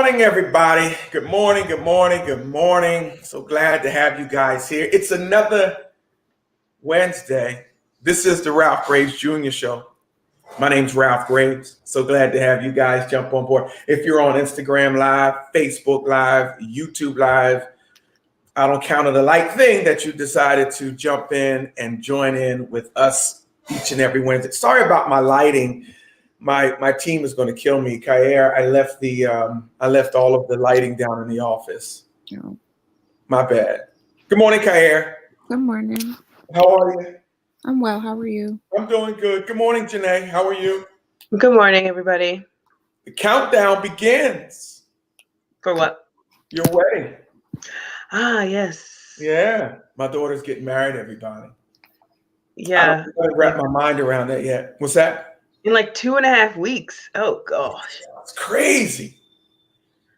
morning, everybody. Good morning, good morning, good morning. So glad to have you guys here. It's another Wednesday. This is the Ralph Graves Jr. Show. My name's Ralph Graves. So glad to have you guys jump on board. If you're on Instagram Live, Facebook Live, YouTube Live, I don't count it a light thing that you decided to jump in and join in with us each and every Wednesday. Sorry about my lighting. My team is going to kill me. Kair, I left all of the lighting down in the office. Oh. My bad. Good morning, Kair. Good morning. How are you? I'm well. How are you? I'm doing good. Good morning, Janae. How are you? Good morning, everybody. The countdown begins. For what? Your wedding. Ah, yes. Yeah. My daughter's getting married, everybody. Yeah. I don't wrap my mind around that yet. What's that? In like 2.5 weeks. Oh, gosh. It's crazy.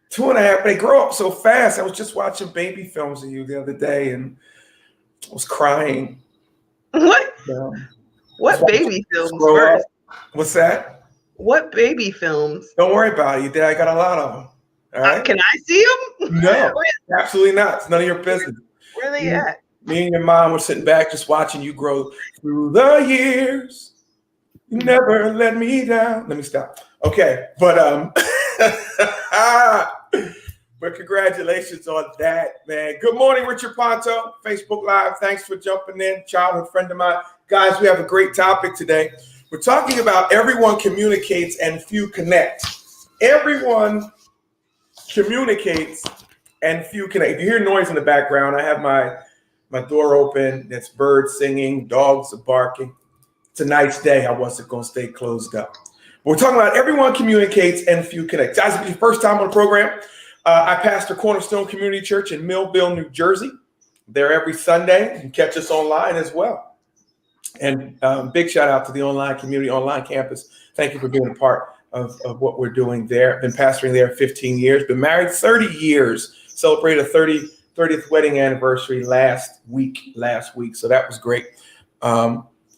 2.5. They grow up so fast. I was just watching baby films of you the other day and I was crying. What? Um, What baby films grow first? up. What's that? What baby films? Don't worry about it. You did. I got a lot of them. All right. Can I see them? No, absolutely not. It's none of your business. Where are they at? Me and your mom were sitting back just watching you grow through the years. You never let me down. Let me stop. Okay, but but congratulations on that, man. Good morning, Richard Ponto, Facebook Live. Thanks for jumping in. Childhood friend of mine. Guys, we have a great topic today. We're talking about everyone communicates and few connect. Everyone communicates and few connect. If you hear noise in the background, I have my door open. It's birds singing, dogs are barking. It's a nice day. I wasn't going to stay closed up. But we're talking about everyone communicates and few connect. Guys, if it's your first time on the program, I pastor Cornerstone Community Church in Millville, New Jersey. They're every Sunday. You can catch us online as well. And big shout out to the online community, online campus. Thank you for being a part of what we're doing there. Been pastoring there 15 years. Been married 30 years. Celebrated a 30th wedding anniversary last week. So that was great.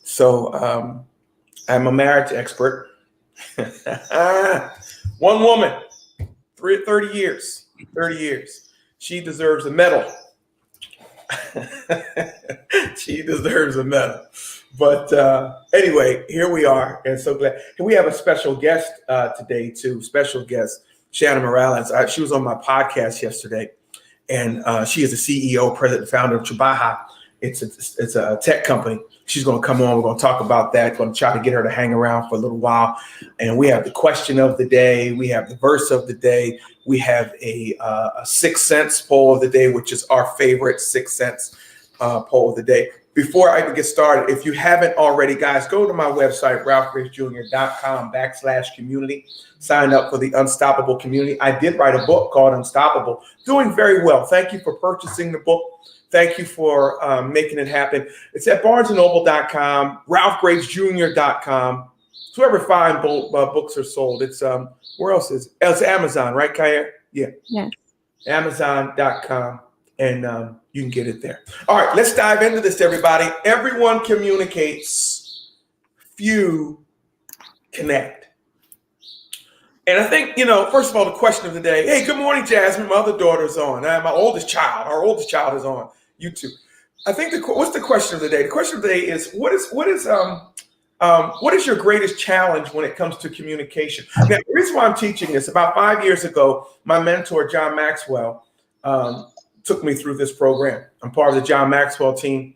So I'm a marriage expert. One woman, 30 years. She deserves a medal. She deserves a medal. But anyway, here we are. And so glad. And we have a special guest today, too. Special guest, Shannon Morales. She was on my podcast yesterday. And she is the CEO, president, founder of Trabaja. It's a tech company. She's going to come on. We're going to talk about that. Going to try to get her to hang around for a little while. And we have the question of the day. We have the verse of the day. We have a 6 cents poll of the day, which is our favorite 6 cents poll of the day. Before I even get started, if you haven't already, guys, go to my website, ralphgravesjr.com/community. Sign up for the Unstoppable Community. I did write a book called Unstoppable. Doing very well. Thank you for purchasing the book. Thank you for making it happen. It's at barnesandnoble.com, ralphgravesjr.com. It's wherever fine books are sold. It's where else is it? It's Amazon, right, Kaya? Yeah. Yes. Amazon.com. And you can get it there. All right, let's dive into this, everybody. Everyone communicates, few connect. And I think, first of all, the question of the day, hey, good morning, Jasmine. My other daughter's on. Our oldest child is on YouTube. I think what's the question of the day? The question of the day is, what is your greatest challenge when it comes to communication? Now, the reason why I'm teaching this, about 5 years ago, my mentor, John Maxwell, took me through this program. I'm part of the John Maxwell team,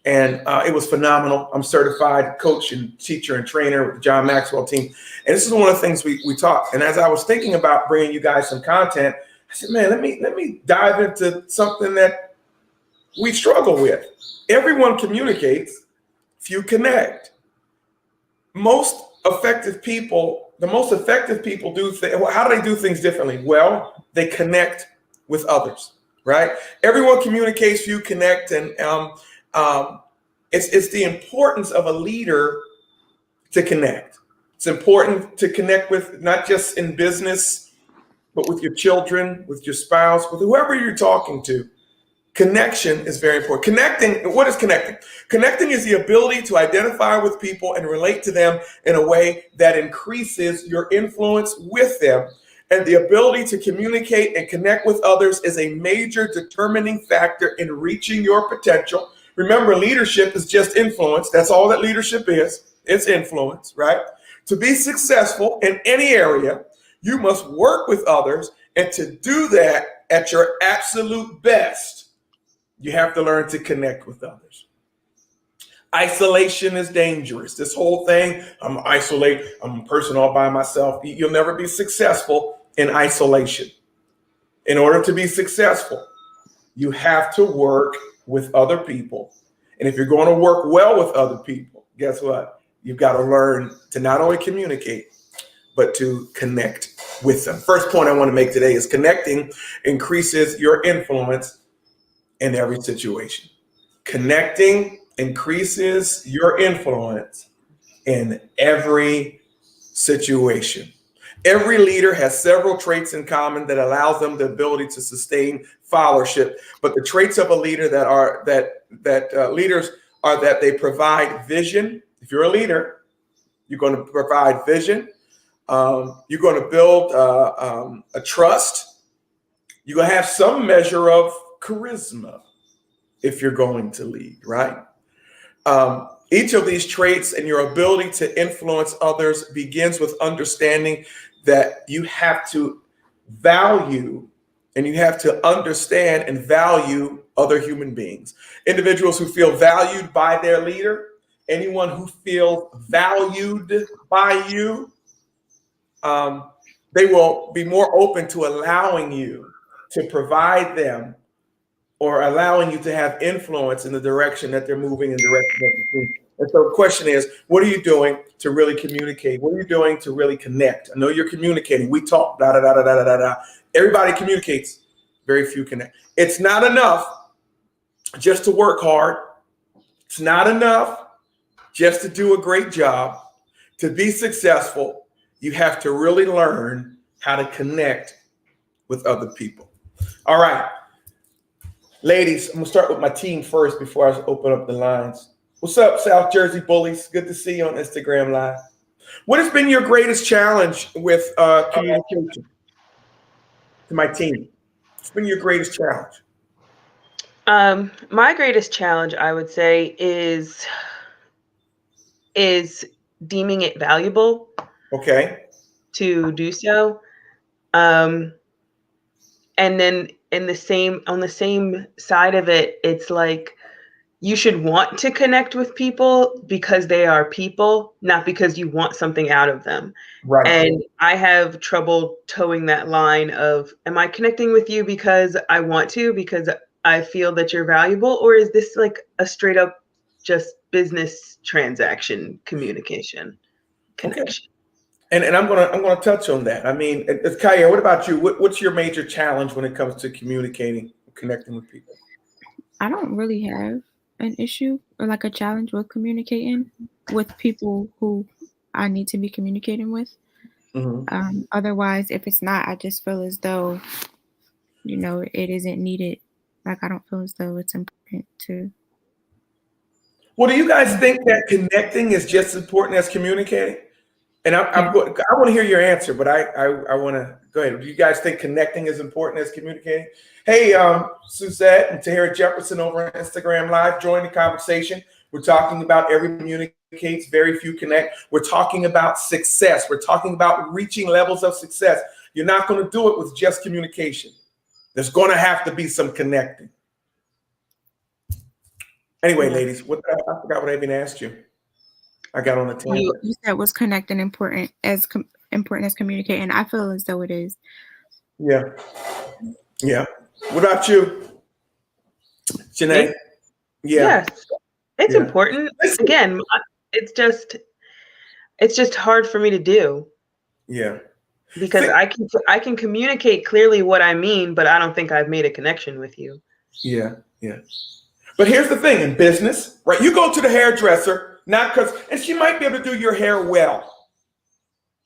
and it was phenomenal. I'm certified coach and teacher and trainer with the John Maxwell team. And this is one of the things we taught. And as I was thinking about bringing you guys some content, I said, man, let me dive into something that we struggle with. Everyone communicates, few connect. The most effective people do how do they do things differently? Well, they connect with others. Right? Everyone communicates, few connect, and it's the importance of a leader to connect. It's important to connect with, not just in business, but with your children, with your spouse, with whoever you're talking to. Connection is very important. Connecting, what is connecting? Connecting is the ability to identify with people and relate to them in a way that increases your influence with them And the ability to communicate and connect with others is a major determining factor in reaching your potential. Remember, leadership is just influence. That's all that leadership is. It's influence, right? To be successful in any area, you must work with others. And to do that at your absolute best, you have to learn to connect with others. Isolation is dangerous. This whole thing, I'm a person all by myself. You'll never be successful in isolation. In order to be successful, you have to work with other people. And if you're going to work well with other people, guess what? You've got to learn to not only communicate, but to connect with them. First point I want to make today is connecting increases your influence in every situation. Connecting increases your influence in every situation. Every leader has several traits in common that allows them the ability to sustain followership. But the traits of a leader leaders are that they provide vision. If you're a leader, you're going to provide vision. You're going to build a trust. You're going to have some measure of charisma if you're going to lead, right? Each of these traits and your ability to influence others begins with understanding that you have to value and you have to understand and value other human beings. Individuals who feel valued by their leader, anyone who feels valued by you, they will be more open to allowing you to provide them or allowing you to have influence in the direction that they're moving in direction of the team. And so the question is, what are you doing to really communicate? What are you doing to really connect? I know you're communicating. We talk, da, da, da, da, da, da, da. Everybody communicates. Very few connect. It's not enough just to work hard. It's not enough just to do a great job. To be successful, you have to really learn how to connect with other people. All right. Ladies, I'm going to start with my team first before I open up the lines. What's up, South Jersey Bullies? Good to see you on Instagram Live. What has been your greatest challenge with communication to my team? What's been your greatest challenge? My greatest challenge, I would say, is deeming it valuable. Okay. To do so. And then on the same side of it, it's like you should want to connect with people because they are people, not because you want something out of them. Right. And I have trouble towing that line of, am I connecting with you because I want to, because I feel that you're valuable, or is this like a straight up just business transaction communication connection? Okay. And I'm gonna touch on that. I mean, Kaya, what about you? What's your major challenge when it comes to communicating, connecting with people? I don't really have an issue or like a challenge with communicating with people who I need to be communicating with. Mm-hmm. Otherwise, if it's not, I just feel as though, it isn't needed. Like, I don't feel as though it's important to. Well, do you guys think that connecting is just as important as communicating? And I want to hear your answer, but I want to go ahead. Do you guys think connecting is important as communicating? Hey, Suzette and Tahira Jefferson over on Instagram Live, join the conversation. We're talking about every communicates, very few connect. We're talking about success. We're talking about reaching levels of success. You're not going to do it with just communication. There's going to have to be some connecting. Anyway, ladies, I forgot what I even asked you. I got on the table. You said was connecting important as communicating. I feel as though it is. Yeah. What about you, Janae? Yeah. Yes, it's important. Again, it's just hard for me to do. Yeah. Because I can communicate clearly what I mean, but I don't think I've made a connection with you. Yeah. But here's the thing in business, right? You go to the hairdresser, and she might be able to do your hair well,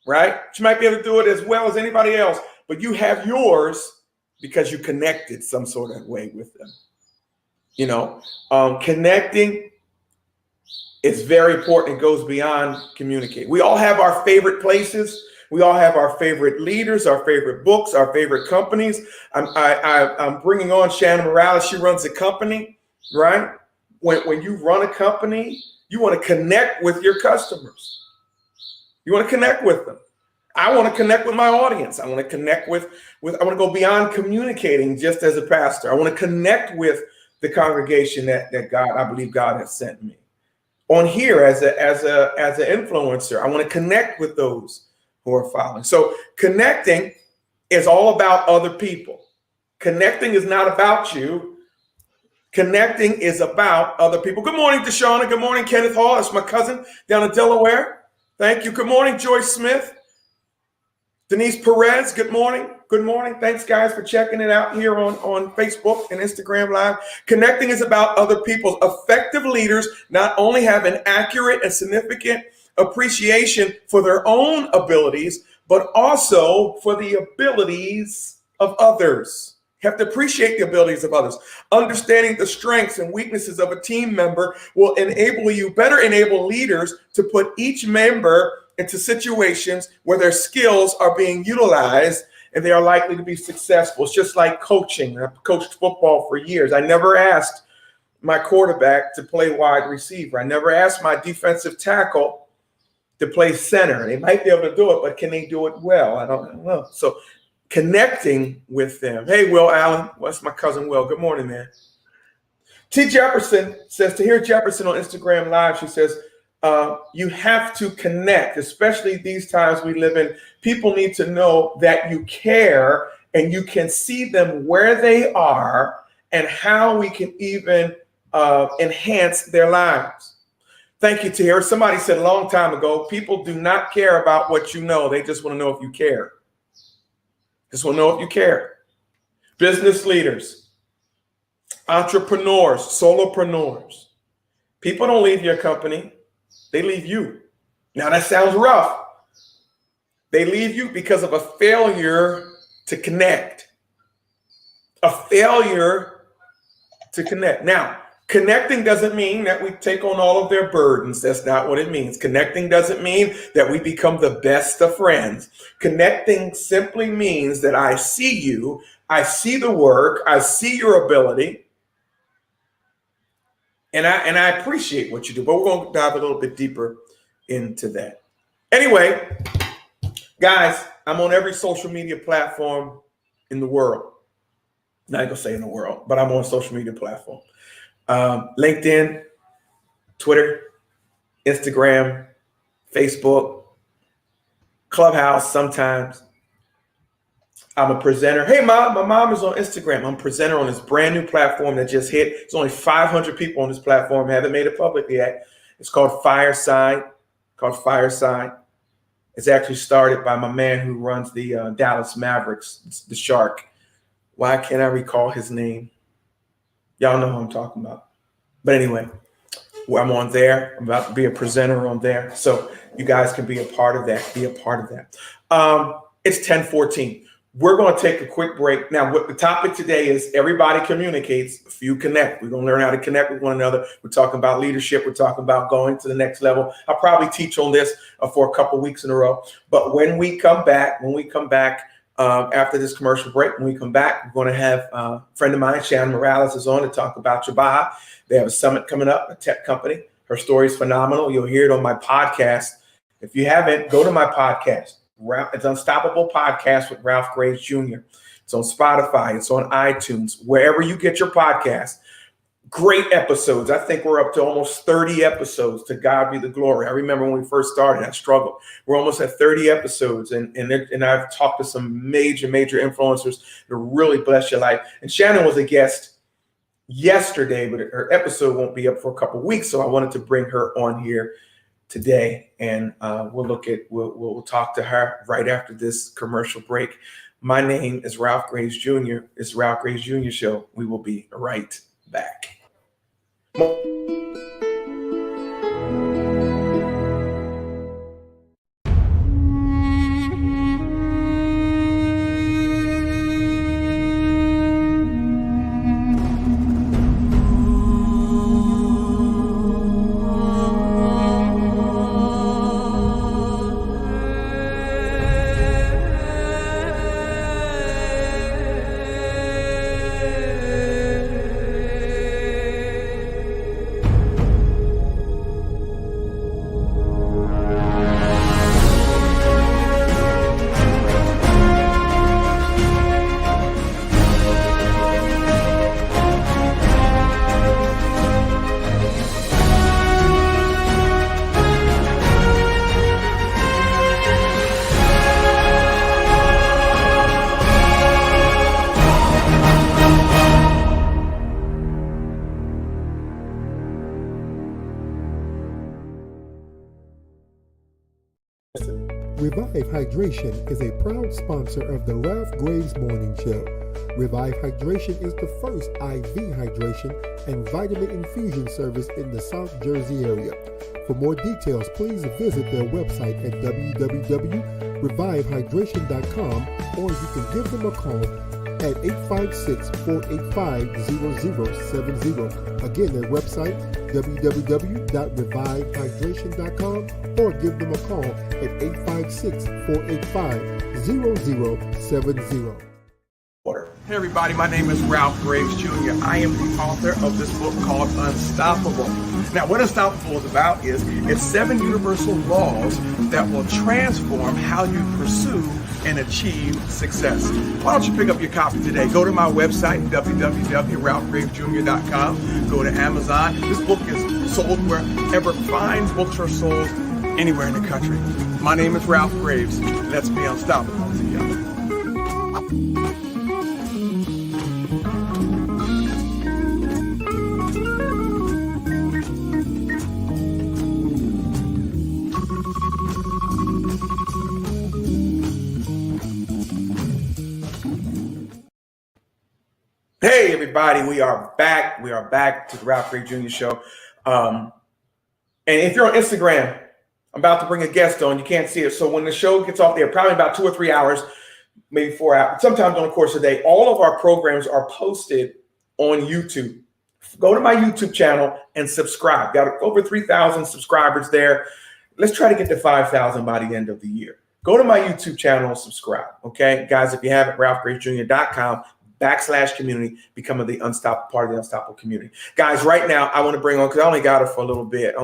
right? She might be able to do it as well as anybody else, but you have yours because you connected some sort of way with them. Connecting is very important. It goes beyond communicating. We all have our favorite places We all have our favorite leaders, our favorite books, our favorite companies. I'm bringing on Shannon Morales. She runs a company, right? When you run a company, you want to connect with your customers. You want to connect with them. I want to connect with my audience. I want to connect with I want to go beyond communicating just as a pastor. I want to connect with the congregation that God, I believe God has sent me. On here as an influencer, I want to connect with those who are following. So connecting is all about other people. Connecting is not about you. Connecting is about other people. Good morning, Deshauna. Good morning, Kenneth Hall. That's my cousin down in Delaware. Thank you. Good morning, Joyce Smith. Denise Perez, good morning. Good morning. Thanks, guys, for checking it out here on Facebook and Instagram Live. Connecting is about other people. Effective leaders not only have an accurate and significant appreciation for their own abilities, but also for the abilities of others. You have to appreciate the abilities of others. Understanding the strengths and weaknesses of a team member will better enable leaders to put each member into situations where their skills are being utilized and they are likely to be successful. It's just like coaching. I've coached football for years. I never asked my quarterback to play wide receiver. I never asked my defensive tackle to play center. They might be able to do it, but can they do it well? I don't know. So connecting with them. Hey, Will Allen. What's my cousin Will? Good morning, man. T. Jefferson says, to hear Jefferson on Instagram Live, she says, you have to connect, especially these times we live in. People need to know that you care and you can see them where they are and how we can even enhance their lives. Thank you, Tahir. Somebody said a long time ago, people do not care about what you know. They just want to know if you care. Just want to know if you care. Business leaders, entrepreneurs, solopreneurs. People don't leave your company. They leave you. Now that sounds rough. They leave you because of a failure to connect. A failure to connect. Now, connecting doesn't mean that we take on all of their burdens. That's not what it means. Connecting doesn't mean that we become the best of friends. Connecting simply means that I see you, I see the work, I see your ability, and I appreciate what you do. But we're going to dive a little bit deeper into that. Anyway, guys, I'm on every social media platform in the world. Not going to say in the world, but I'm on social media platform. LinkedIn, Twitter, Instagram, Facebook, Clubhouse sometimes. I'm a presenter. Hey, Mom, my mom is on Instagram. I'm a presenter on this brand new platform that just hit. It's only 500 people on this platform. Haven't made it public yet. It's called Fireside. It's actually started by my man who runs the Dallas Mavericks, the Shark. Why can't I recall his name? Y'all know who I'm talking about. But anyway, I'm on there. I'm about to be a presenter on there. So you guys can be a part of that. It's 10:14. We're going to take a quick break. Now, what the topic today is, everybody communicates, few connect. We're going to learn how to connect with one another. We're talking about leadership. We're talking about going to the next level. I'll probably teach on this for a couple weeks in a row. But when we come back, after this commercial break, when we come back, we're going to have a friend of mine, Shannon Morales, is on to talk about Jabaha. They have a summit coming up, a tech company. Her story is phenomenal. You'll hear it on my podcast. If you haven't, go to my podcast. It's Unstoppable Podcast with Ralph Graves Jr. It's on Spotify. It's on iTunes, wherever you get your podcast. Great episodes. I think we're up to almost 30 episodes. To God be the glory. I remember when we first started, I struggled. We're almost at 30 episodes, and I've talked to some major influencers to really bless your life. And Shannon was a guest yesterday, but her episode won't be up for a couple of weeks, so I wanted to bring her on here today, and we'll talk to her right after this commercial break. My name is Ralph Graves Jr. It's Ralph Graves Jr. Show. We will be right back. Revive Hydration is a proud sponsor of the Ralph Graves Morning Show. Revive Hydration is the first IV hydration and vitamin infusion service in the South Jersey area. For more details, please visit their website at www.revivehydration.com, or you can give them a call at 856-485-0070. Again, their website, www.revivehydration.com, or give them a call at 856-485-0070. Hey everybody, my name is Ralph Graves Jr. I am the author of this book called Unstoppable. Now, what Unstoppable is about is it's 7 universal laws that will transform how you pursue and achieve success. Why don't you pick up your copy today? Go to my website, www.ralphgravesjr.com. Go to Amazon. This book is sold wherever fine books are sold, anywhere in the country. My name is Ralph Graves. Let's be unstoppable together. Hey everybody, we are back. We are back to the Ralph Graves Jr. Show. And if you're on Instagram, I'm about to bring a guest on. You can't see it. So when the show gets off there, probably about 2 or 3 hours, maybe 4 hours, sometimes on the course of the day, all of our programs are posted on YouTube. Go to my YouTube channel and subscribe. Got over 3,000 subscribers there. Let's try to get to 5,000 by the end of the year. Go to my YouTube channel and subscribe. Okay, guys, if you haven't, ralphgravesjr.com/community, become part of the Unstoppable community. Guys, right now, I want to bring on, because I only got her for a little bit.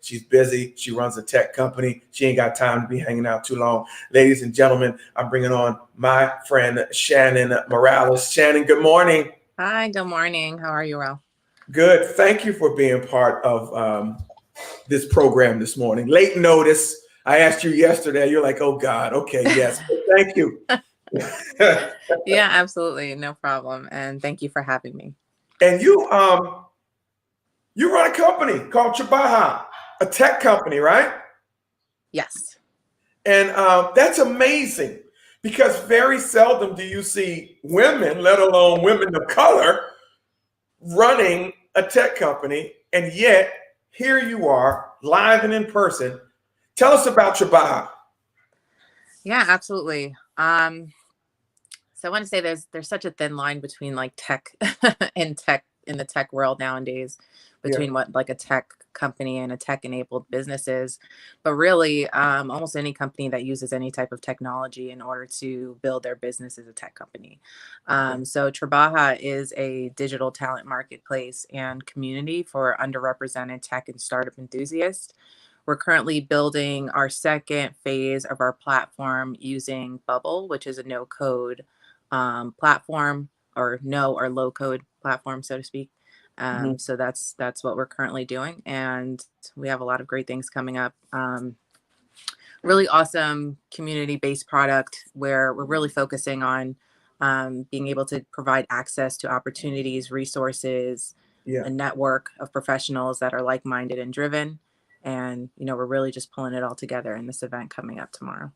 She's busy. She runs a tech company. She ain't got time to be hanging out too long. Ladies and gentlemen, I'm bringing on my friend, Shannon Morales. Shannon, good morning. Hi, good morning. How are you, Ralph? Good. Thank you for being part of this program this morning. Late notice. I asked you yesterday. You're like, oh, God. Okay, yes. Thank you. Yeah, absolutely. No problem. And thank you for having me. And you run a company called Trabaja, a tech company, right? Yes. And that's amazing, because very seldom do you see women, let alone women of color, running a tech company. And yet here you are, live and in person. Tell us about Trabaja. Yeah, absolutely. So I want to say there's such a thin line between like tech and tech in the tech world nowadays, between what like a tech company and a tech enabled business is. But really, almost any company that uses any type of technology in order to build their business is a tech company. So Trabaja is a digital talent marketplace and community for underrepresented tech and startup enthusiasts. We're currently building our second phase of our platform using Bubble, which is a no-code platform, or no or low-code platform, so to speak. So that's what we're currently doing, and we have a lot of great things coming up. Really awesome community-based product where we're really focusing on being able to provide access to opportunities, resources, a network of professionals that are like-minded and driven. And, we're really just pulling it all together in this event coming up tomorrow.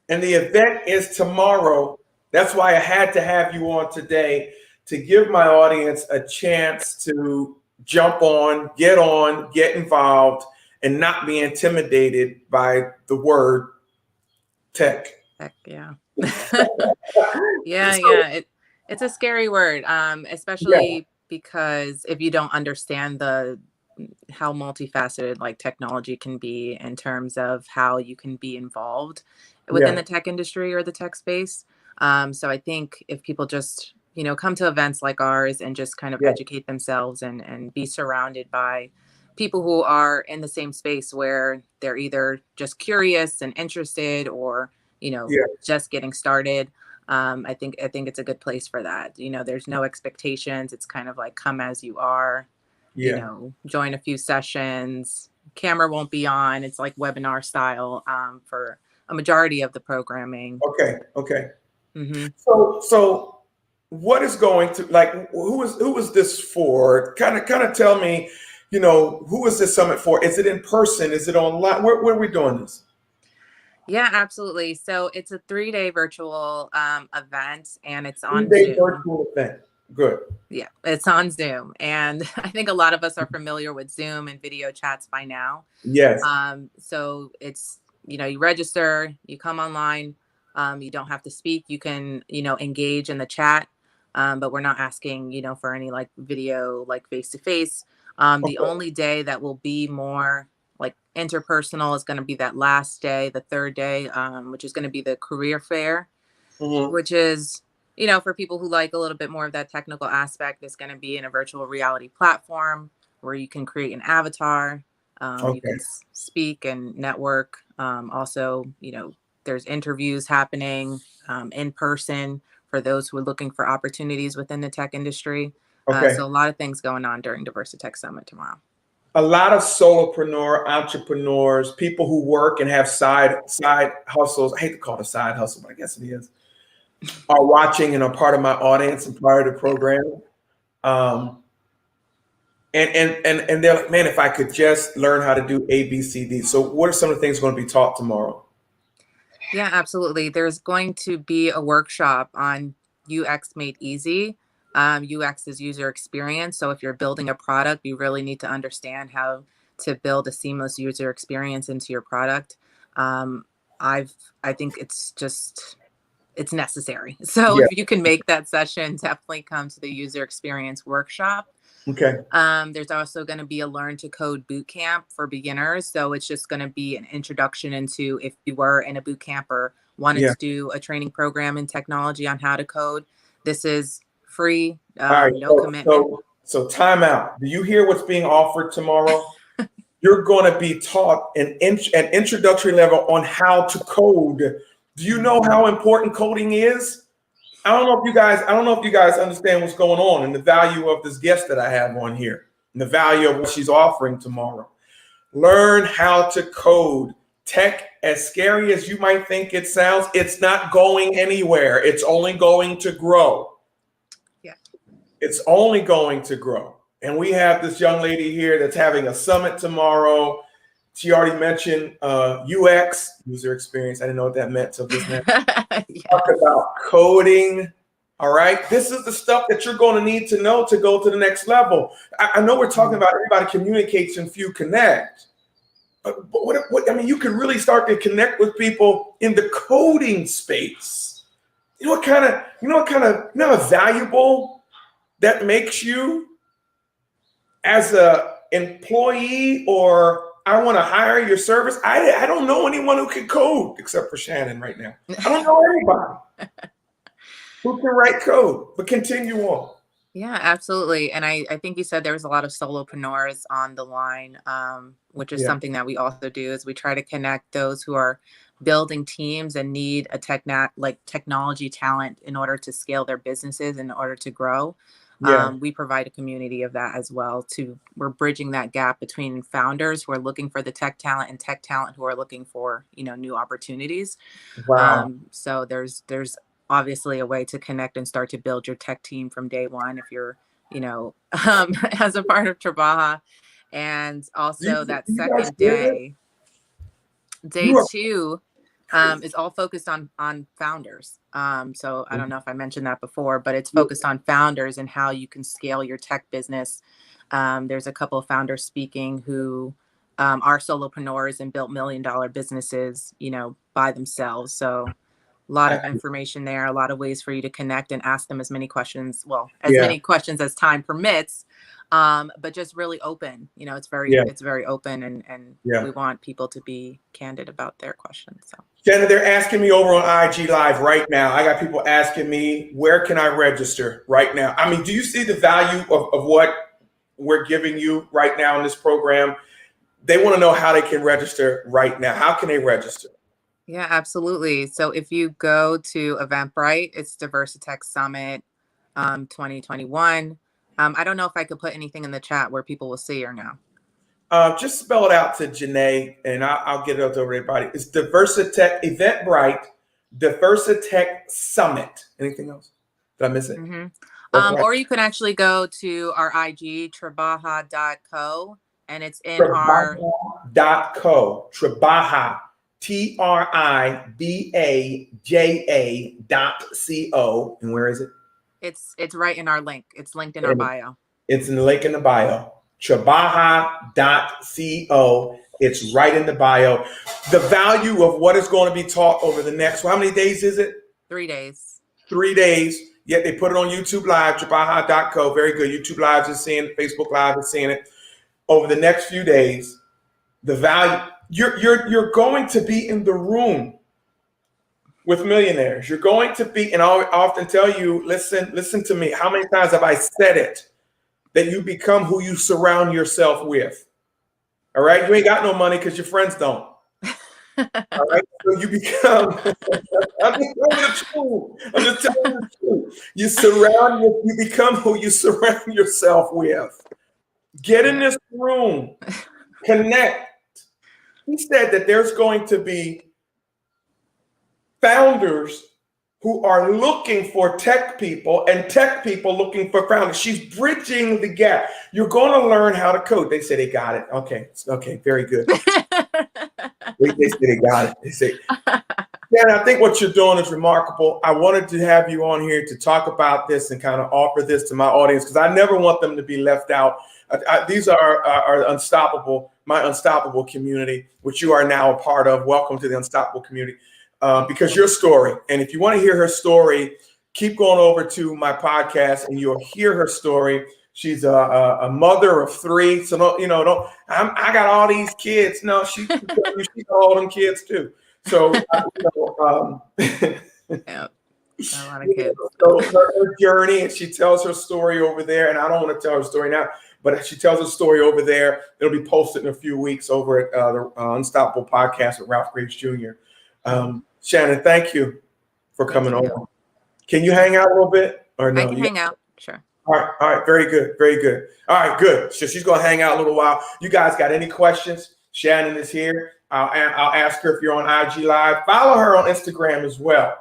And the event is tomorrow. That's why I had to have you on today, to give my audience a chance to jump on, get involved, and not be intimidated by the word tech. Tech, yeah. Yeah. It's a scary word, especially because if you don't understand how multifaceted like technology can be in terms of how you can be involved within the tech industry or the tech space. So I think if people just, come to events like ours and just kind of educate themselves and be surrounded by people who are in the same space where they're either just curious and interested or, just getting started. I think it's a good place for that. There's no expectations. It's kind of like come as you are. Join a few sessions, camera won't be on. It's like webinar style for a majority of the programming. Okay. So what is going to, like, who is this for? Kind of tell me, who is this summit for? Is it in person? Is it online? Where are we doing this? Yeah, absolutely. So it's a 3-day virtual event, and it's on 3-day Zoom. virtual event. Good. Yeah, it's on Zoom. And I think a lot of us are familiar with Zoom and video chats by now. Yes. So it's, you register, you come online, you don't have to speak, you can, engage in the chat. But we're not asking, for any like video, like face to face. The Okay. only day that will be more like interpersonal is going to be that last day, the third day, which is going to be the career fair, Mhm. which is, for people who like a little bit more of that technical aspect, is going to be in a virtual reality platform where you can create an avatar. You Okay. can speak and network. Also, there's interviews happening in person for those who are looking for opportunities within the tech industry. Okay. So a lot of things going on during Diversitech Summit tomorrow. A lot of solopreneur entrepreneurs, people who work and have side hustles. I hate to call it a side hustle, but I guess it is. Are watching and are part of my audience and part of the program. And they're like, man, if I could just learn how to do A, B, C, D. So what are some of the things going to be taught tomorrow? Yeah, absolutely. There's going to be a workshop on UX Made Easy. UX is user experience. So if you're building a product, you really need to understand how to build a seamless user experience into your product. I think it's necessary. So Yeah. if you can make that session, definitely come to the user experience workshop. Okay. There's also going to be a learn to code boot camp for beginners. So it's just going to be an introduction into, if you were in a boot camp or wanted Yeah. to do a training program in technology on how to code. This is free, All right. no commitment. So time out. Do you hear what's being offered tomorrow? You're going to be taught an introductory level on how to code. Do you know how important coding is? I don't know if you guys understand what's going on and the value of this guest that I have on here and the value of what she's offering tomorrow. Learn how to code. Tech, as scary as you might think it sounds, it's not going anywhere. It's only going to grow. Yeah. It's only going to grow. And we have this young lady here that's having a summit tomorrow. She already mentioned UX, user experience. I didn't know what that meant. So just now. Yeah. Talk about coding. All right. This is the stuff that you're going to need to know to go to the next level. I know we're talking about everybody communicates and few connect. But what I mean, you can really start to connect with people in the coding space. You know how valuable that makes you as a employee, or I want to hire your service. I don't know anyone who can code except for Shannon right now. I don't know anybody who can write code, but continue on. Yeah, absolutely. And I think you said there was a lot of solopreneurs on the line, which is something that we also do, is we try to connect those who are building teams and need a technology talent in order to scale their businesses, in order to grow. Yeah. We provide a community of that as well. We're bridging that gap between founders who are looking for the tech talent and tech talent who are looking for, new opportunities. Wow. So there's obviously a way to connect and start to build your tech team from day one if you're, as a part of Trabaja. And also that second day, day two, is all focused on founders. So I don't know if I mentioned that before, but it's focused on founders and how you can scale your tech business. There's a couple of founders speaking who are solopreneurs and built $1 million businesses, by themselves. So a lot of information there, a lot of ways for you to connect and ask them as many questions. Well, as many questions as time permits, but just really open. It's very open, and we want people to be candid about their questions. So, Jenna, they're asking me over on IG Live right now. I got people asking me, where can I register right now? I mean, do you see the value of what we're giving you right now in this program? They want to know how they can register right now. How can they register? Yeah, absolutely. So if you go to Eventbrite, it's Diversitech Summit 2021. I don't know if I could put anything in the chat where people will see or no. Just spell it out to Janae, and I'll get it out to everybody. It's Diversitech Eventbrite, Diversitech Summit. Anything else? Did I miss it? Mm-hmm. Or you can actually go to our IG, trabaja.co, and it's in Trabaja.co. Trabaja. TRIBAJA.co. And where is it? It's right in our link. It's linked in our bio. It's in the link in the bio. Trabaja.co. It's right in the bio. The value of what is going to be taught over the next, how many days is it? 3 days. 3 days. Yet they put it on YouTube Live, trabaja.co. Very good. YouTube Live is seeing it. Facebook Live is seeing it. Over the next few days, the value, you're going to be in the room with millionaires. You're going to be, and I often tell you, listen to me. How many times have I said it? That you become who you surround yourself with. All right. You ain't got no money because your friends don't. All right. So you become, I'm just telling the truth. You become who you surround yourself with. Get in this room, connect. He said that there's going to be founders who are looking for tech people and tech people looking for founders. She's bridging the gap. You're going to learn how to code. They say they got it. Okay, very good. They say they got it. They say, yeah, I think what you're doing is remarkable. I wanted to have you on here to talk about this and kind of offer this to my audience because I never want them to be left out. These are unstoppable, my unstoppable community, which you are now a part of. Welcome to the unstoppable community. Because your story, and if you want to hear her story, keep going over to my podcast and you'll hear her story. She's a mother of 3, so I got all these kids. No, she got all them kids too. So Yeah, a lot of kids. So her journey, and she tells her story over there. And I don't want to tell her story now, but she tells her story over there. It'll be posted in a few weeks over at the Unstoppable Podcast with Ralph Graves Jr. Shannon, thank you for coming over. Can you hang out a little bit or no? I can hang out. Sure. All right. Very good. All right, good. So she's going to hang out a little while. You guys got any questions? Shannon is here. I'll ask her if you're on IG Live. Follow her on Instagram as well.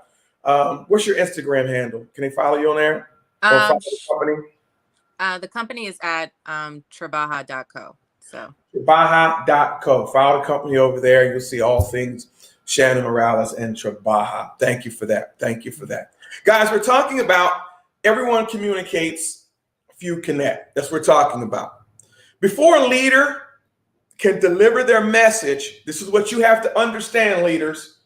What's your Instagram handle? Can they follow you on there? Or follow the company? The company is at trabaja.co. So Trabaja.co. Follow the company over there. You'll see all things Shannon Morales and Trabaja. Thank you for that. Guys, we're talking about everyone communicates, few connect. That's what we're talking about. Before a leader can deliver their message, this is what you have to understand, leaders.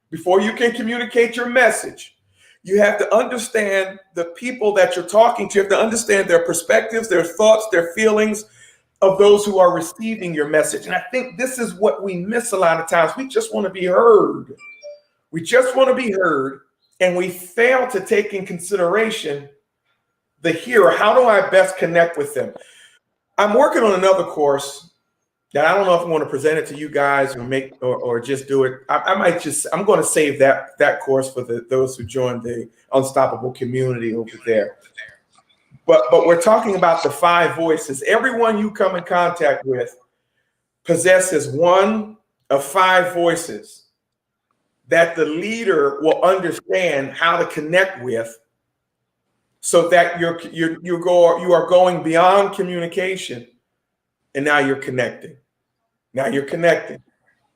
Before you can communicate your message, you have to understand the people that you're talking to. You have to understand their perspectives, their thoughts, their feelings of those who are receiving your message. And I think this is what we miss a lot of times. We just want to be heard. And we fail to take in consideration the hearer. How do I best connect with them? I'm working on another course that I don't know if I want to present it to you guys or just do it. I'm going to save that course for those who join the Unstoppable community over there. But we're talking about the 5 voices. Everyone you come in contact with possesses one of 5 voices that the leader will understand how to connect with, so that you are going beyond communication, and now you're connecting.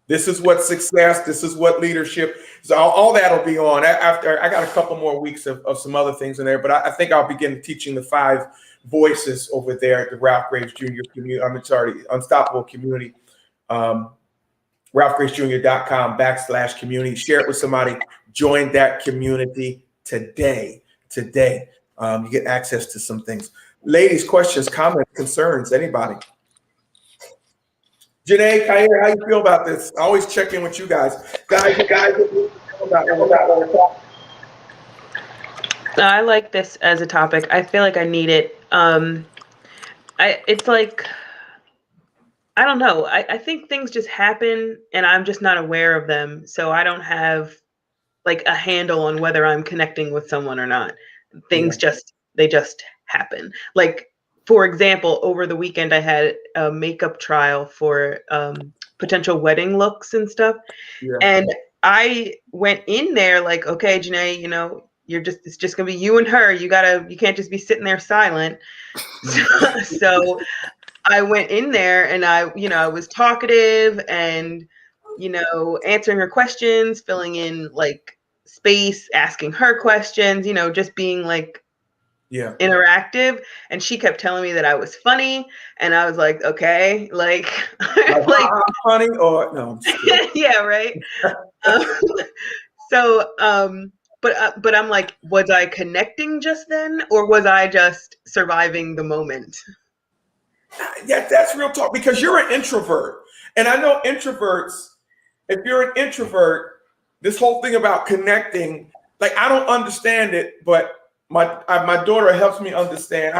This is what success. This is what leadership. So all that'll be on after. I got a couple more weeks of some other things in there, but I think I'll begin teaching the 5 voices over there at the Ralph Graves Jr. community. Unstoppable community. RalphGravesJr.com/community. Share it with somebody. Join that community today. You get access to some things. Ladies, questions, comments, concerns, anybody? Janae, Kair, how you feel about this? I always check in with you guys. Guys, what do you feel about what we're talking? I like this as a topic. I feel like I need it. It's like, I don't know. I think things just happen and I'm just not aware of them. So I don't have like a handle on whether I'm connecting with someone or not. Things just happen. Like, for example, over the weekend, I had a makeup trial for potential wedding looks and stuff. Yeah. And I went in there like, okay, Janae, it's just gonna be you and her. You can't just be sitting there silent. So I went in there and I was talkative and answering her questions, filling in like space, asking her questions, just being like interactive. And she kept telling me that I was funny, and I was like, okay, like like funny or no? I'm just kidding. Yeah, right. But I'm like, was I connecting just then, or was I just surviving the moment? Yeah, that's real talk, because you're an introvert, and I know introverts. If you're an introvert, this whole thing about connecting, like, I don't understand it, but my daughter helps me understand.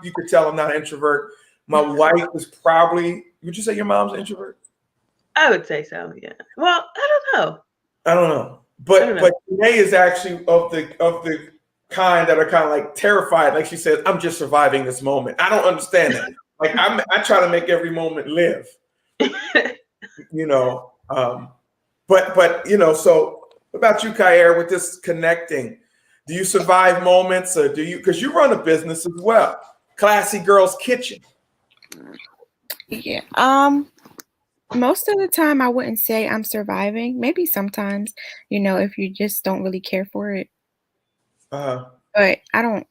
You could tell I'm not an introvert. My wife is probably. Would you say your mom's an introvert? I would say so. Yeah. Well, I don't know. But Renee is actually of the kind that are kind of like terrified. Like she says, I'm just surviving this moment. I don't understand that. Like I try to make every moment live. But so what about you, Khayr, with this connecting? Do you survive moments, or do you, because you run a business as well, Classy Girls Kitchen? Yeah. Most of the time, I wouldn't say I'm surviving. Maybe sometimes, if you just don't really care for it. But I don't,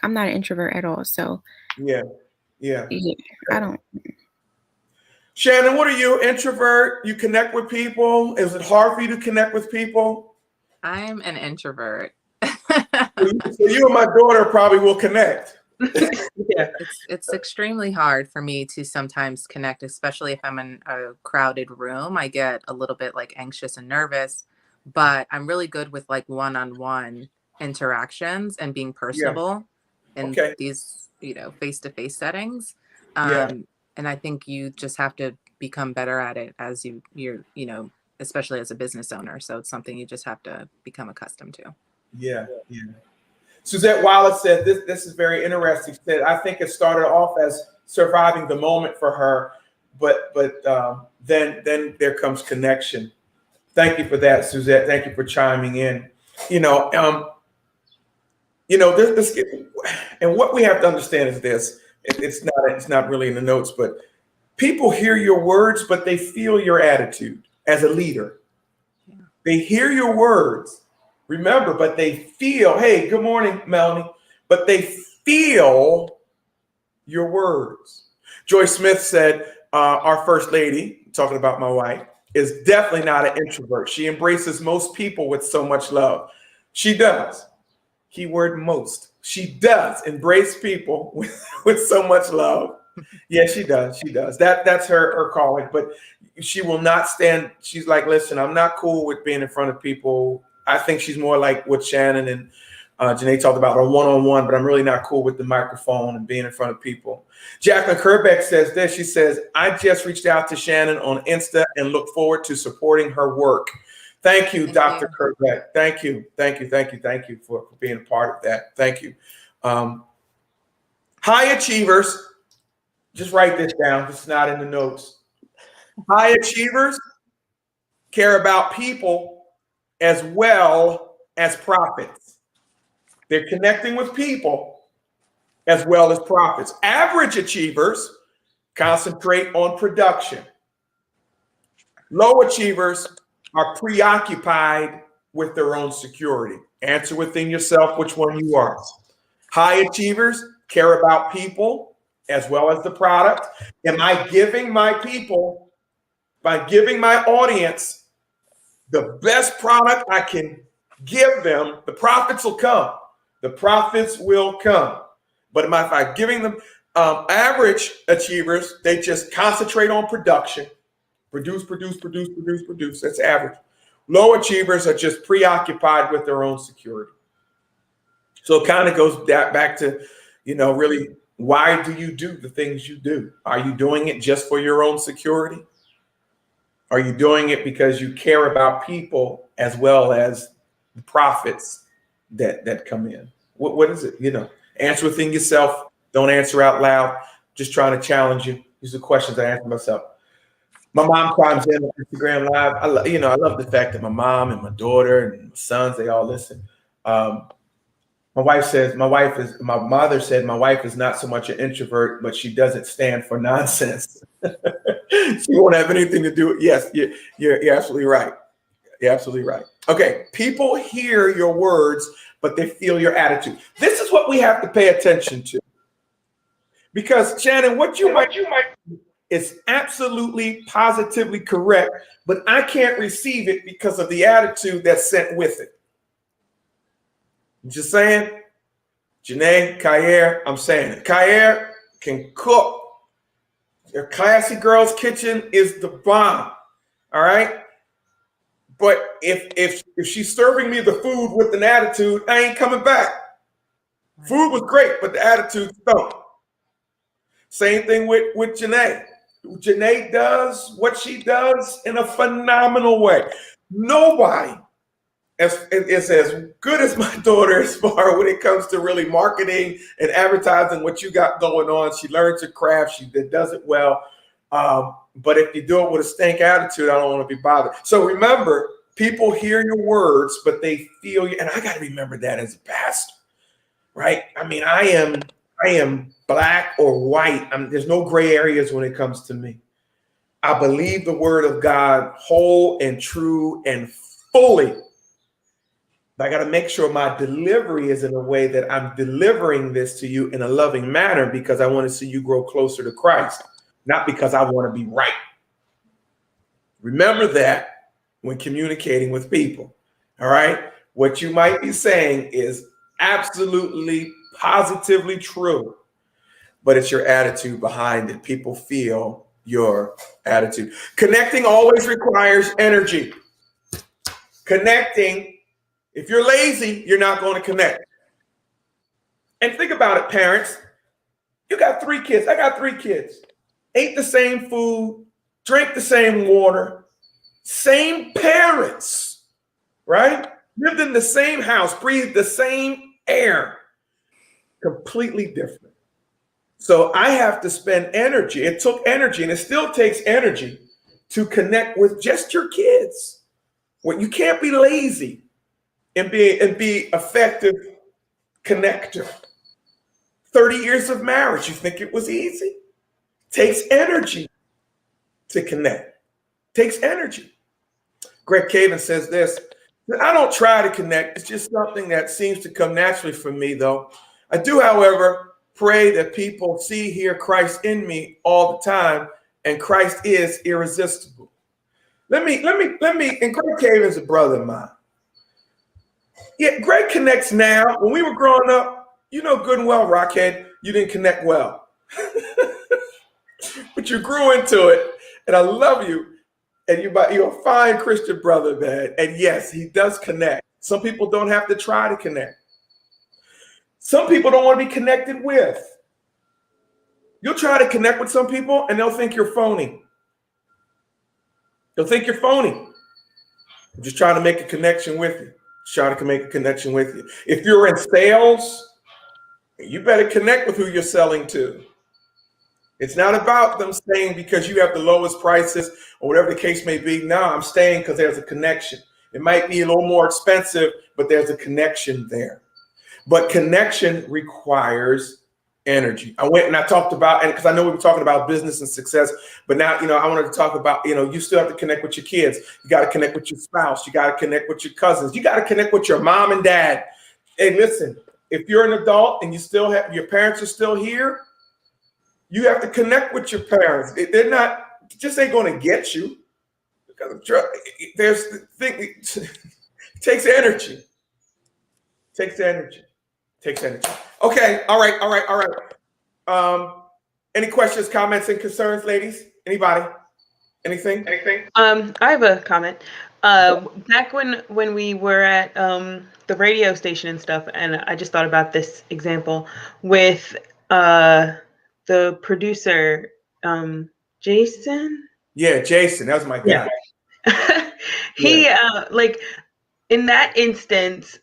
I'm not an introvert at all. So yeah, I don't. Shannon, what are you? Introvert? You connect with people? Is it hard for you to connect with people? I'm an introvert. So you and my daughter probably will connect. Yeah. It's extremely hard for me to sometimes connect, especially if I'm in a crowded room. I get a little bit anxious and nervous, but I'm really good with one-on-one interactions and being personable in these, face-to-face settings. And I think you just have to become better at it as you're, especially as a business owner. So it's something you just have to become accustomed to. Yeah. Suzette Wallace said this is very interesting. She said, I think it started off as surviving the moment for her, but then there comes connection. Thank you for that, Suzette. Thank you for chiming in. This, and what we have to understand is this. It's not really in the notes, but people hear your words, but they feel your attitude as a leader. Yeah. They hear your words. Remember, but they feel, hey, good morning, Melanie, but they feel your words. Joyce Smith said, our first lady, talking about my wife, is definitely not an introvert. She embraces most people with so much love. She does. Keyword most. She does embrace people with so much love. Yeah, she does. She does. That's her calling, but she will not stand. She's like, listen, I'm not cool with being in front of people. I think she's more like what Shannon and Janae talked about, a one-on-one, but I'm really not cool with the microphone and being in front of people. Jacqueline Kerbeck says this. She says, I just reached out to Shannon on Insta and look forward to supporting her work. Thank you, Dr. Kerbeck. Thank you for being a part of that. Thank you. High achievers, just write this down. It's not in the notes. High achievers care about people as well as profits. They're connecting with people as well as profits. Average achievers concentrate on production. Low achievers are preoccupied with their own security. Answer within yourself which one you are. High achievers care about people as well as the product. Am I giving my people, by giving my audience, the best product I can give them? The profits will come. The profits will come. But if I'm giving them average achievers, they just concentrate on production. Produce. That's average. Low achievers are just preoccupied with their own security. So it kind of goes back to, really, why do you do the things you do? Are you doing it just for your own security? Are you doing it because you care about people as well as the profits that come in? What is it? Answer within yourself. Don't answer out loud. Just trying to challenge you. These are questions I ask myself. My mom chimes in on Instagram Live. I love the fact that my mom and my daughter and my sons, they all listen. My mother said my wife is not so much an introvert, but she doesn't stand for nonsense. She won't have anything to do with. Yes, you're absolutely right. You're absolutely right. Okay, people hear your words, but they feel your attitude. This is what we have to pay attention to. Because Shannon, what you might is absolutely positively correct, but I can't receive it because of the attitude that's sent with it. Just saying, Janae, Kayer, I'm saying it. Kayer can cook. Your Classy Girls Kitchen is the bomb. All right. But if she's serving me the food with an attitude, I ain't coming back. Food was great, but the attitude stunk. Same thing with Janae. Janae does what she does in a phenomenal way. Nobody is as good as my daughter as far when it comes to really marketing and advertising what you got going on. She learns her craft. She does it well. But if you do it with a stank attitude, I don't want to be bothered. So remember, people hear your words, but they feel you. And I got to remember that as a pastor, right? I mean, I am black or white. There's no gray areas when it comes to me. I believe the word of God whole and true and fully. But I got to make sure my delivery is in a way that I'm delivering this to you in a loving manner because I want to see you grow closer to Christ, not because I want to be right. Remember that when communicating with people. All right. What you might be saying is absolutely, positively true, but it's your attitude behind it. People feel your attitude. Connecting always requires energy. Connecting, if you're lazy, you're not going to connect. And think about it, parents. You got 3 kids. I got 3 kids. Ate the same food, drank the same water, same parents, right? Lived in the same house, breathed the same air. Completely different. So I have to spend energy. It took energy, and it still takes energy to connect with just your kids. Well, you can't be lazy and be effective connector. 30 years of marriage, you think it was easy? Takes energy to connect. Takes energy. Greg Caven says this: I don't try to connect. It's just something that seems to come naturally for me, though. I do, however, pray that people hear Christ in me all the time, and Christ is irresistible. Let me, and Greg Caven is a brother of mine. Yeah, Greg connects now. When we were growing up, you know good and well, Rockhead, you didn't connect well. But you grew into it, and I love you. And you're a fine Christian brother, man. And yes, he does connect. Some people don't have to try to connect. Some people don't want to be connected with. You'll try to connect with some people, and they'll think you're phony. They'll think you're phony. I'm just trying to make a connection with you. Trying to make a connection with you. If you're in sales, you better connect with who you're selling to. It's not about them staying because you have the lowest prices or whatever the case may be. No, I'm staying because there's a connection. It might be a little more expensive, but there's a connection there. But connection requires energy. I went and I talked about, and because I know we were talking about business and success, but now, I wanted to talk about, you still have to connect with your kids. You got to connect with your spouse. You got to connect with your cousins. You got to connect with your mom and dad. Hey, listen, if you're an adult and your parents are still here, you have to connect with your parents. They're not, just ain't going to get you. There's the thing, it takes energy. Takes energy. Okay. All right. Any questions, comments, and concerns, ladies? Anybody? Anything? I have a comment. Back when we were at the radio station and stuff, and I just thought about this example with the producer, Jason. Yeah, Jason. That was my guy. Yeah. He in that instance,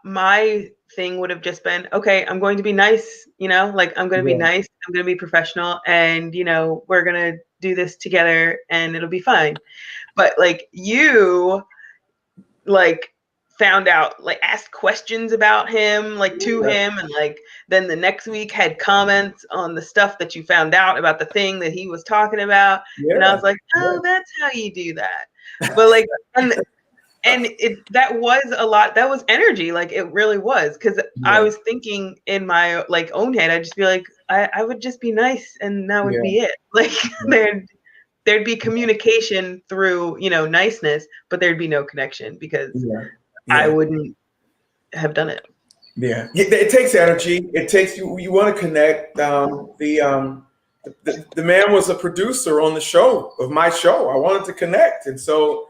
my thing would have just been, okay, I'm going to be nice, I'm going to be nice, I'm going to be professional, and we're going to do this together and it'll be fine. But you found out, like asked questions about him, like to him, and like then the next week had comments on the stuff that you found out about the thing that he was talking about. And I was like, oh, that's how you do that. But like, and that was a lot. That was energy. Like it really was. Cause I was thinking in my like own head, I'd just be like, I would just be nice and that would be it. Like there'd be communication through, you know, niceness, but there'd be no connection because I wouldn't have done it. Yeah. It takes energy. It takes you want to connect. The man was a producer on the show of my show. I wanted to connect. And so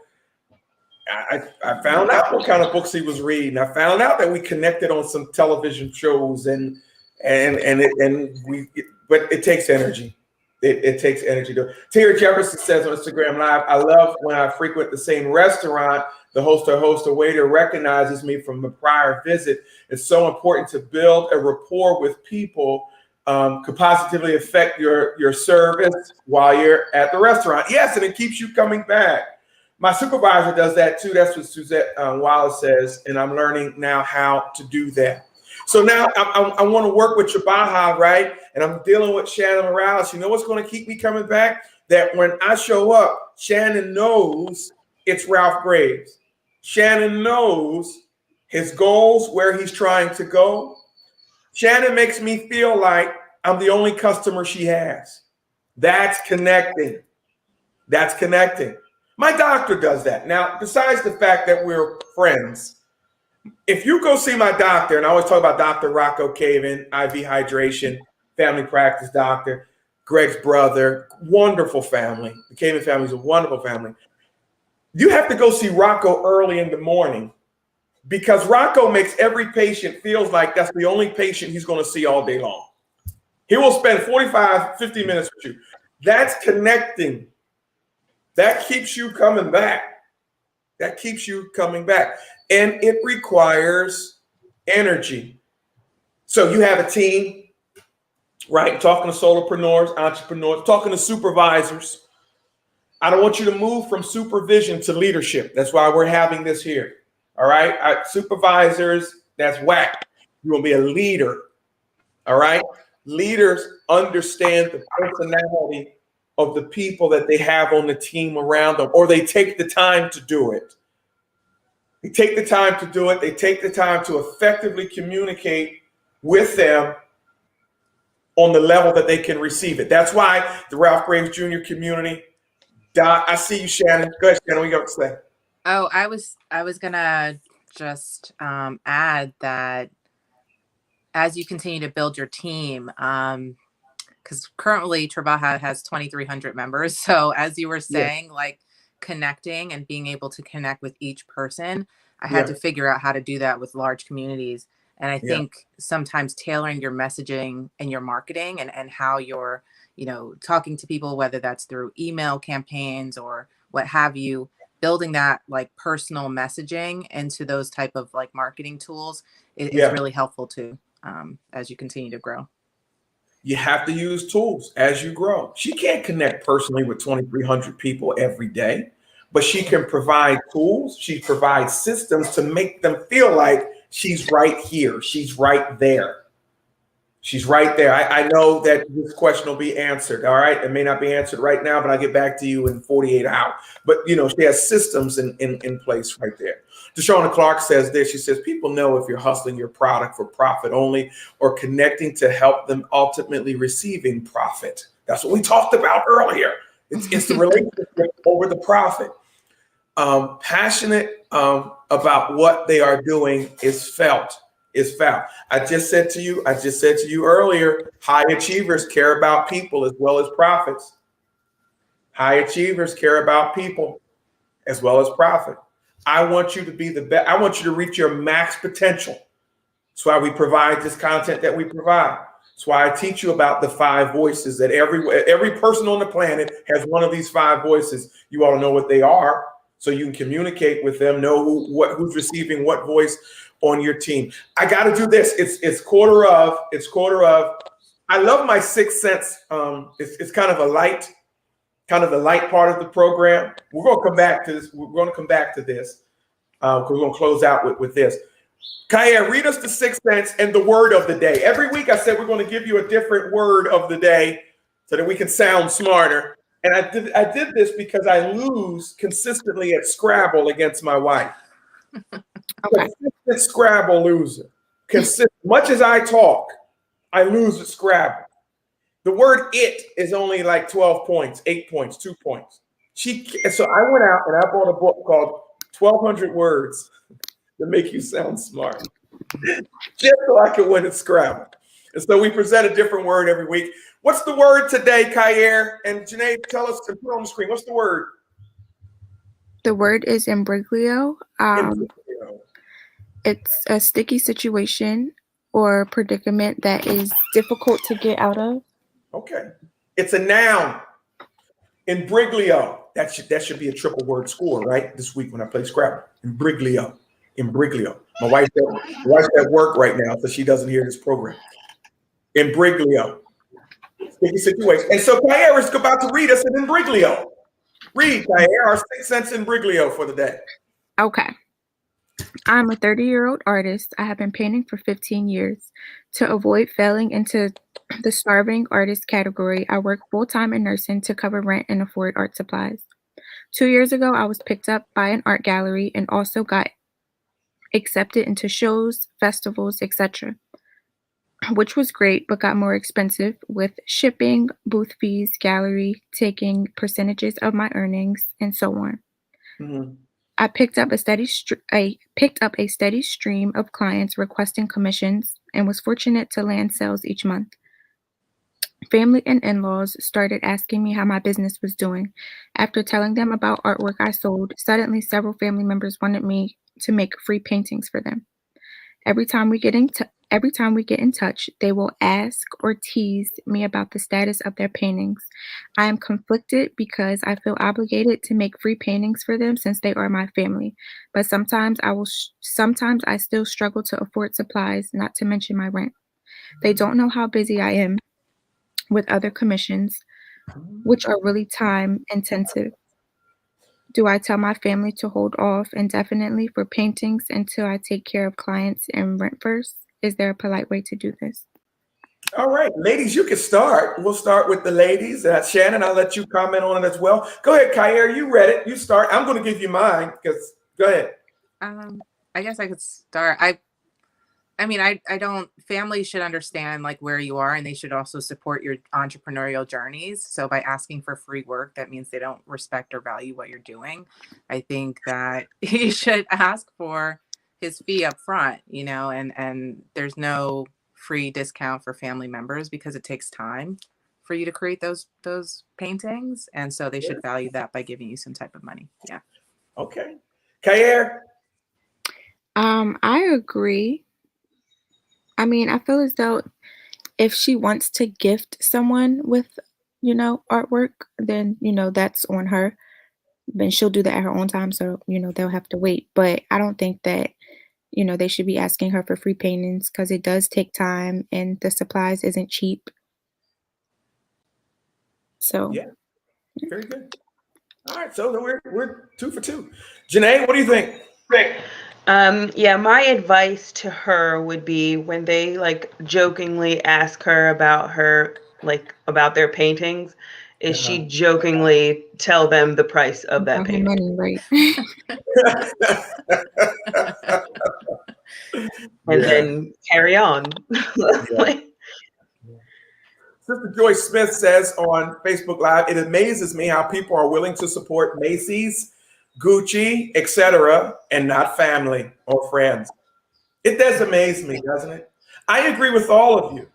I found out what kind of books he was reading. I found out that we connected on some television shows but it takes energy. It takes energy to. Terry Jefferson says on Instagram Live, I love when I frequent the same restaurant, the host or waiter recognizes me from the prior visit. It's so important to build a rapport with people, could positively affect your service while you're at the restaurant. Yes, and it keeps you coming back. My supervisor does that too. That's what Suzette Wallace says, and I'm learning now how to do that. So now I want to work with Shabaha, right? And I'm dealing with Shannon Morales. You know what's going to keep me coming back? That when I show up, Shannon knows it's Ralph Graves. Shannon knows his goals, where he's trying to go. Shannon makes me feel like I'm the only customer she has. That's connecting. That's connecting. My doctor does that. Now, besides the fact that we're friends, if you go see my doctor, and I always talk about Dr. Rocco Caven, IV hydration, family practice doctor, Greg's brother, wonderful family. The Caven family is a wonderful family. You have to go see Rocco early in the morning because Rocco makes every patient feels like that's the only patient he's going to see all day long. He will spend 45, 50 minutes with you. That's connecting. That keeps you coming back. That keeps you coming back. And it requires energy. So you have a team, right? Talking to solopreneurs, entrepreneurs, talking to supervisors. I don't want you to move from supervision to leadership. That's why we're having this here. All right. Supervisors, that's whack. You will be a leader. All right. Leaders understand the personality of the people that they have on the team around them, or they take the time to do it. They take the time to do it. They take the time to effectively communicate with them on the level that they can receive it. That's why the Ralph Graves Jr. community. I see you, Shannon. Go ahead, Shannon. What you got to say? Oh, I was gonna just add that as you continue to build your team, because currently Trabaja has 2,300 members. So as you were saying, like connecting and being able to connect with each person, I had to figure out how to do that with large communities. And I think sometimes tailoring your messaging and your marketing and how you're, you know, talking to people, whether that's through email campaigns or what have you, building that like personal messaging into those type of like marketing tools is really helpful too, as you continue to grow. You have to use tools as you grow. She can't connect personally with 2,300 people every day, but she can provide tools. She provides systems to make them feel like she's right here. She's right there. She's right there. I know that this question will be answered. All right. It may not be answered right now, but I'll get back to you in 48 hours. But, you know, she has systems in place right there. Deshauna Clark says this. She says, people know if you're hustling your product for profit only or connecting to help them ultimately receiving profit. That's what we talked about earlier. It's the relationship over the profit. Passionate about what they are doing is felt. Is found. I just said to you earlier, high achievers care about people as well as profits. High achievers care about people as well as profit. I want you to be the best. I want you to reach your max potential. That's why we provide this content that we provide. That's why I teach you about the 5 voices that every person on the planet has one of these 5 voices. You ought to know what they are so you can communicate with them, know who's receiving what voice on your team. I got to do this. It's quarter of. I love my 6th sense. It's kind of a light part of the program. We're going to come back to this. We're going to close out with this. Kaya, read us the Sixth Sense and the word of the day. Every week I said we're going to give you a different word of the day so that we can sound smarter. And I did this because I lose consistently at Scrabble against my wife. Okay. Consistent Scrabble loser. Much as I talk, I lose at Scrabble. The word "it" is only like 12 points, 8 points, 2 points. So I went out and I bought a book called 1,200 Words That Make You Sound Smart, just so I could win at Scrabble. And so we present a different word every week. What's the word today, Kyer? And Janae, tell us and put it on the screen. What's the word? The word is imbroglio. Imbroglio. It's a sticky situation or predicament that is difficult to get out of. Okay. It's a noun. Imbroglio. That should be a triple word score, right? This week when I play Scrabble. Imbroglio. Imbroglio. My wife's at work right now, so she doesn't hear this program. Imbroglio. Sticky situation. And so Kyer is about to read us an imbroglio. Read, Kyer, our Sixth Sense imbroglio for the day. Okay. I'm a 30-year-old artist. I have been painting for 15 years. To avoid falling into the starving artist category, I work full-time in nursing to cover rent and afford art supplies. 2 years ago, I was picked up by an art gallery and also got accepted into shows, festivals, etc., which was great, but got more expensive with shipping, booth fees, gallery taking percentages of my earnings, and so on. Mm-hmm. I picked up a steady stream of clients requesting commissions and was fortunate to land sales each month. Family and in-laws started asking me how my business was doing. After telling them about artwork I sold, suddenly several family members wanted me to make free paintings for them. Every time we get in touch, they will ask or tease me about the status of their paintings. I am conflicted because I feel obligated to make free paintings for them since they are my family. But sometimes I still struggle to afford supplies, not to mention my rent. They don't know how busy I am with other commissions, which are really time intensive. Do I tell my family to hold off indefinitely for paintings until I take care of clients and rent first? Is there a polite way to do this? All right, ladies, you can start. We'll start with the ladies. Shannon, I'll let you comment on it as well. Go ahead, Kyer. You read it. You start. I'm going to give you mine because go ahead. I guess I could start. I mean, I don't, families should understand like where you are, and they should also support your entrepreneurial journeys. So by asking for free work, that means they don't respect or value what you're doing. I think that he should ask for his fee up front, and there's no free discount for family members because it takes time for you to create those paintings. And so they should value that by giving you some type of money. Yeah. Okay. Kyer? I agree. I mean, I feel as though if she wants to gift someone with, artwork, then, that's on her. Then she'll do that at her own time. So, they'll have to wait. But I don't think that, they should be asking her for free paintings because it does take time and the supplies isn't cheap. So. Yeah, very good. All right. So then we're 2 for 2. Janae, what do you think? Yeah, my advice to her would be when they jokingly ask her about their paintings, is she jokingly tell them the price of that painting. Money, right? And then carry on. Sister Joyce Smith says on Facebook Live, it amazes me how people are willing to support Macy's, Gucci, etc., and not family or friends. It does amaze me, doesn't it? I agree with all of you.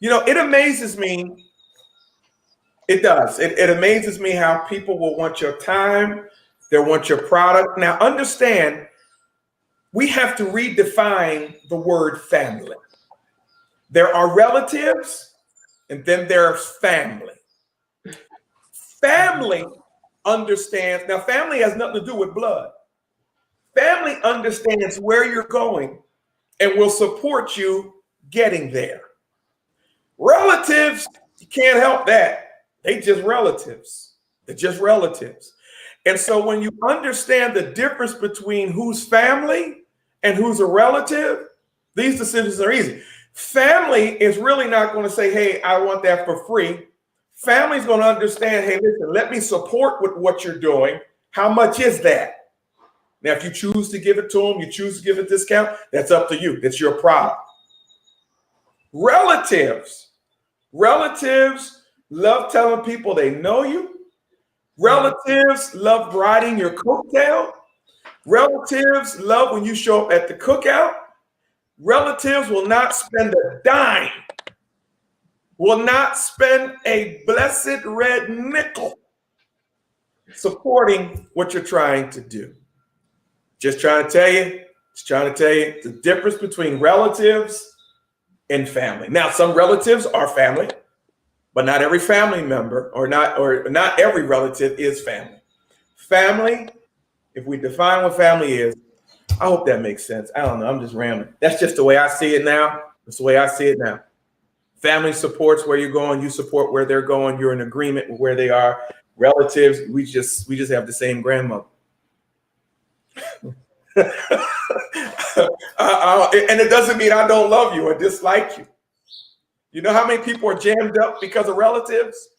It amazes me. It does. It amazes me how people will want your time. They'll want your product. Now, understand, we have to redefine the word family. There are relatives, and then there's family. Family understands. Now, family has nothing to do with blood. Family understands where you're going and will support you getting there. Relatives, you can't help that. They just relatives. They're just relatives. And so when you understand the difference between who's family and who's a relative, these decisions are easy. Family is really not going to say, hey, I want that for free. Family's going to understand, hey, listen, let me support with what you're doing. How much is that? Now, if you choose to give it to them, you choose to give a discount, that's up to you. That's your problem. Relatives love telling people they know you. Relatives love riding your coattail. Relatives love when you show up at the cookout. Relatives will not spend a dime, will not spend a blessed red nickel supporting what you're trying to do. Just trying to tell you the difference between relatives and family. Now, some relatives are family, but not every family member or not every relative is family. Family, if we define what family is, I hope that makes sense. I don't know. I'm just rambling. That's just the way I see it now. That's the way I see it now. Family supports where you're going. You support where they're going. You're in agreement with where they are. Relatives, we just have the same grandmother. And it doesn't mean I don't love you or dislike you. You know how many people are jammed up because of relatives?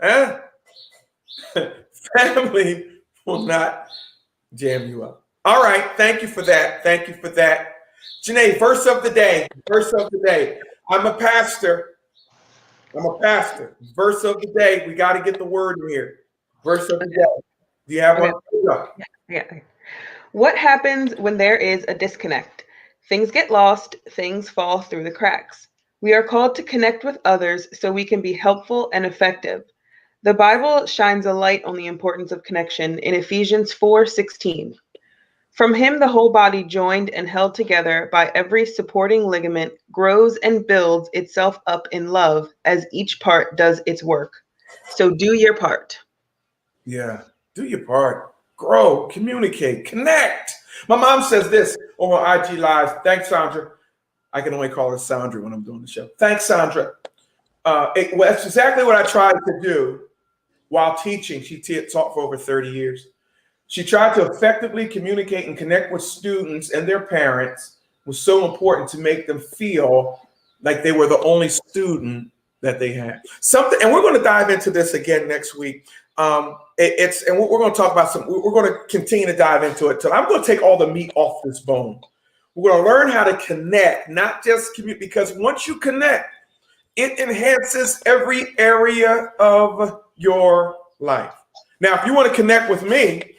Huh? Family will not jam you up. All right. Thank you for that. Thank you for that. Janae, verse of the day. Verse of the day. I'm a pastor. Verse of the day. We got to get the word in here. Verse of the day. Do you have one? Yeah. What happens when there is a disconnect? Things get lost. Things fall through the cracks. We are called to connect with others so we can be helpful and effective. The Bible shines a light on the importance of connection in Ephesians 4:16. From him, the whole body, joined and held together by every supporting ligament, grows and builds itself up in love as each part does its work. So do your part. Yeah, do your part. Grow, communicate, connect. My mom says this over IG Live. Thanks, Sandra. I can only call her Sandra when I'm doing the show. Thanks, Sandra. That's exactly what I tried to do while teaching. She taught for over 30 years. She tried to effectively communicate and connect with students and their parents. It was so important to make them feel like they were the only student that they had. Something, and we're going to dive into this again next week. And we're going to talk about we're going to continue to dive into it. So I'm going to take all the meat off this bone. We're going to learn how to connect, not just commute, because once you connect, it enhances every area of your life. Now, if you want to connect with me,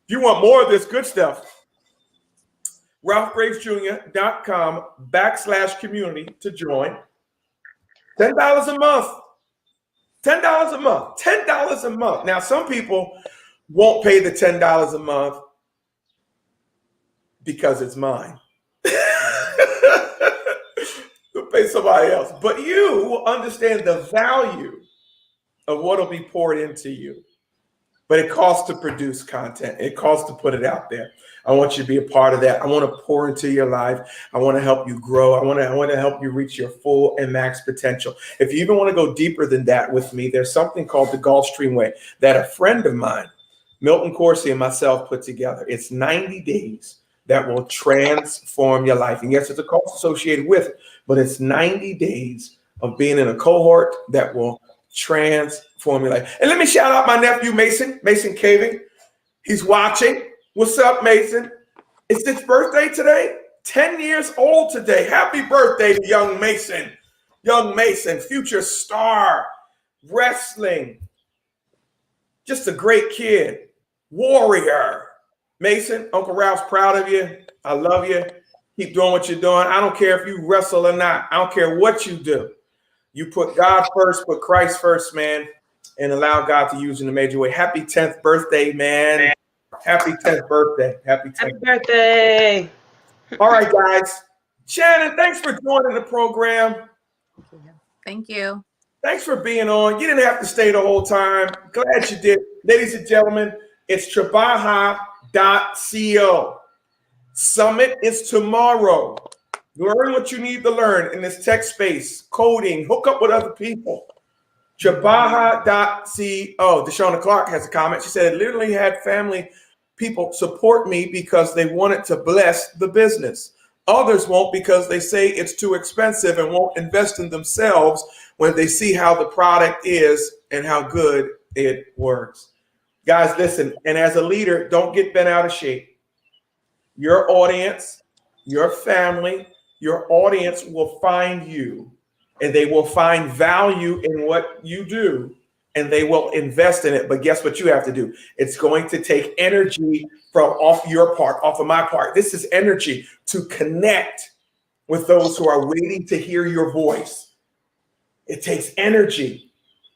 if you want more of this good stuff, RalphGravesJr.com/community to join. $10 a month. $10 a month. $10 a month. Now, some people won't pay the $10 a month because it's mine. They'll pay somebody else. But you will understand the value of what will be poured into you. But it costs to produce content. It costs to put it out there. I want you to be a part of that. I want to pour into your life. I want to help you grow. I want to help you reach your full and max potential. If you even want to go deeper than that with me, there's something called the Gulfstream Way that a friend of mine, Milton Corsi, and myself put together. It's 90 days that will transform your life. And yes, it's a cost associated with it, but it's 90 days of being in a cohort that will transform your life. And let me shout out my nephew, Mason Caving. He's watching. What's up, Mason? It's his birthday today. 10 years old today. Happy birthday to young Mason. Young Mason, future star, wrestling. Just a great kid. Warrior. Mason, Uncle Ralph's proud of you. I love you. Keep doing what you're doing. I don't care if you wrestle or not. I don't care what you do. You put God first, put Christ first, man, and allow God to use you in a major way. Happy 10th birthday, man. Happy 10th birthday. Happy 10th Happy birthday. All right, guys. Shannon, thanks for joining the program. Thank you. Thanks for being on. You didn't have to stay the whole time. Glad you did. Ladies and gentlemen, it's trabaja.co. Summit is tomorrow. Learn what you need to learn in this tech space, coding, hook up with other people. Jabaha.co. Deshauna Clark has a comment. She said, literally had family people support me because they wanted to bless the business. Others won't because they say it's too expensive and won't invest in themselves when they see how the product is and how good it works. Guys, listen, and as a leader, don't get bent out of shape. Your audience, your family, your audience will find you, and they will find value in what you do, and they will invest in it. But guess what you have to do? It's going to take energy from off your part, off of my part. This is energy to connect with those who are waiting to hear your voice. It takes energy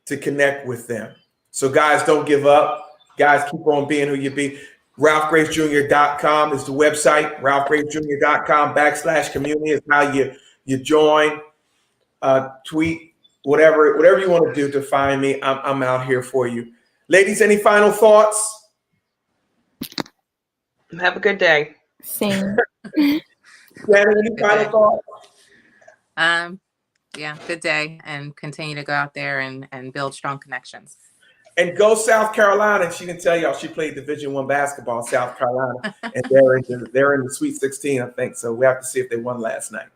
to connect with them. So guys, don't give up. Guys, keep on being who you be. RalphGravesJr.com is the website. RalphGravesJr.com/community is how you join, tweet, whatever you want to do to find me. I'm out here for you. Ladies, any final thoughts? Have a good day. Same. Shannon, any final thoughts? Yeah, good day, and continue to go out there and build strong connections. And go South Carolina. And she can tell y'all she played Division I basketball in South Carolina, and they're in the Sweet 16, I think. So we have to see if they won last night.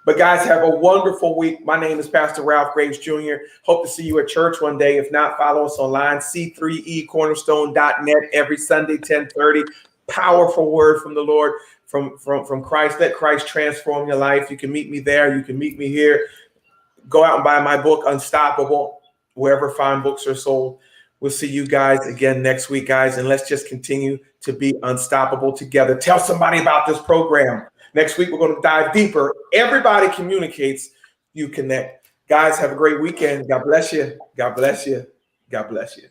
But guys, have a wonderful week. My name is Pastor Ralph Graves Jr. Hope to see you at church one day. If not, follow us online, c3ecornerstone.net every Sunday, 10:30. Powerful word from the Lord, from Christ. Let Christ transform your life. You can meet me there. You can meet me here. Go out and buy my book, Unstoppable, wherever fine books are sold. We'll see you guys again next week, guys. And let's just continue to be unstoppable together. Tell somebody about this program. Next week, we're going to dive deeper. Everybody communicates, you connect. Guys, have a great weekend. God bless you. God bless you. God bless you.